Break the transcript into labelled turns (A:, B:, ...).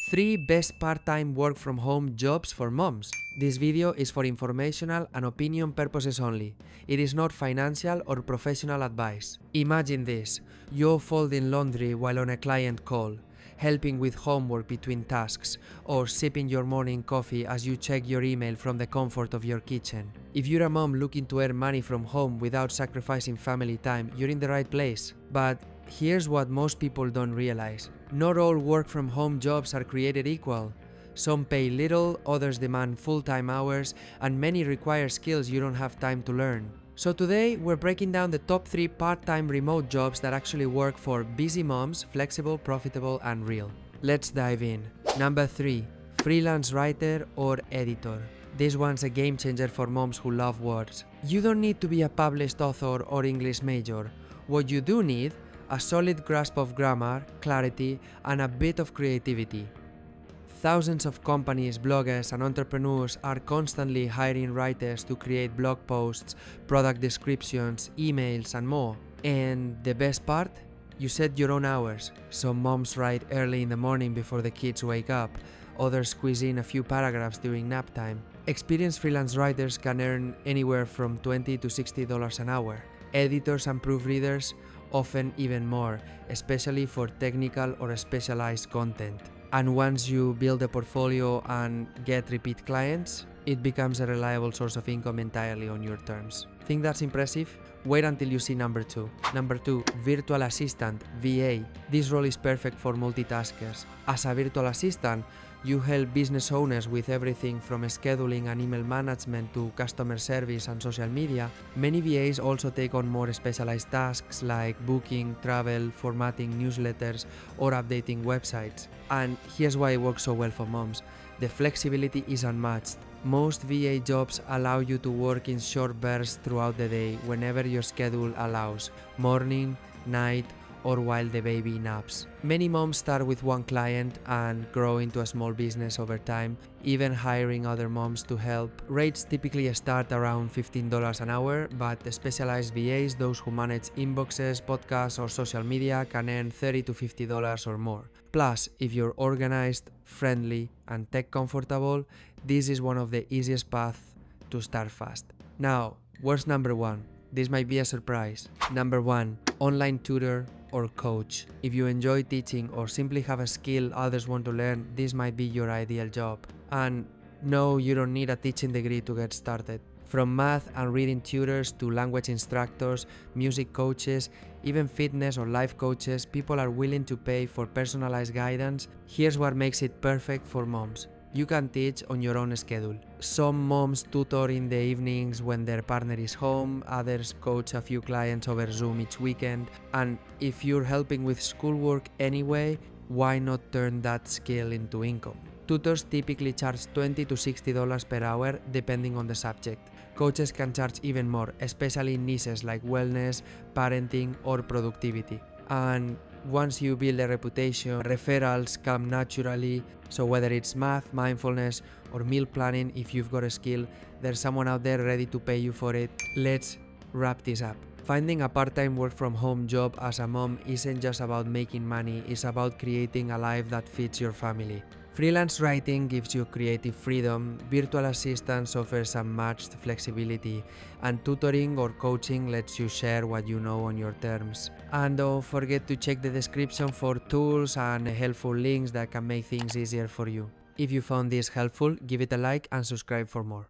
A: 3 best part-time work from home jobs for moms. This video is for informational and opinion purposes only. It is not financial or professional advice. Imagine this: you're folding laundry while on a client call, helping with homework between tasks, or sipping your morning coffee as you check your email from the comfort of your kitchen. If you're a mom looking to earn money from home without sacrificing family time, you're in the right place. But here's what most people don't realize. Not all work from home jobs are created equal. Some pay little, others demand full-time hours, and many require skills you don't have time to learn. So today, we're breaking down the top 3 part-time remote jobs that actually work for busy moms, flexible, profitable, and real. Let's dive in. Number 3. Freelance writer or editor. This one's a game changer for moms who love words. You don't need to be a published author or English major. What you do need: a solid grasp of grammar, clarity, and a bit of creativity. Thousands of companies, bloggers, and entrepreneurs are constantly hiring writers to create blog posts, product descriptions, emails, and more. And the best part? You set your own hours. Some moms write early in the morning before the kids wake up. Others squeeze in a few paragraphs during nap time. Experienced freelance writers can earn anywhere from $20 to $60 an hour. Editors and proofreaders often even more, especially for technical or specialized content. And once you build a portfolio and get repeat clients, it becomes a reliable source of income entirely on your terms. Think that's impressive? Wait until you see number 2. Number 2, virtual assistant, VA. This role is perfect for multitaskers. As a virtual assistant, you help business owners with everything from scheduling and email management to customer service and social media. Many VAs also take on more specialized tasks like booking, travel, formatting newsletters, or updating websites. And here's why it works so well for moms. The flexibility is unmatched. Most VA jobs allow you to work in short bursts throughout the day whenever your schedule allows, morning, night, or while the baby naps. Many moms start with one client and grow into a small business over time, even hiring other moms to help. Rates typically start around $15 an hour, but the specialized VAs, those who manage inboxes, podcasts, or social media, can earn $30 to $50 or more. Plus, if you're organized, friendly, and tech comfortable, this is one of the easiest paths to start fast. Now, what's number 1? This might be a surprise. Number 1, online tutor or coach. If you enjoy teaching or simply have a skill others want to learn, this might be your ideal job. And no, you don't need a teaching degree to get started. From math and reading tutors to language instructors, music coaches, even fitness or life coaches, people are willing to pay for personalized guidance. Here's what makes it perfect for moms. You can teach on your own schedule. Some moms tutor in the evenings when their partner is home, others coach a few clients over Zoom each weekend, and if you're helping with schoolwork anyway, why not turn that skill into income? Tutors typically charge $20 to $60 per hour depending on the subject. Coaches can charge even more, especially in niches like wellness, parenting, or productivity. And once you build a reputation, referrals come naturally. So whether it's math, mindfulness, or meal planning, if you've got a skill, there's someone out there ready to pay you for it. Let's wrap this up. Finding a part-time work from home job as a mom isn't just about making money, it's about creating a life that fits your family. Freelance writing gives you creative freedom, virtual assistance offers unmatched flexibility, and tutoring or coaching lets you share what you know on your terms. And don't forget to check the description for tools and helpful links that can make things easier for you. If you found this helpful, give it a like and subscribe for more.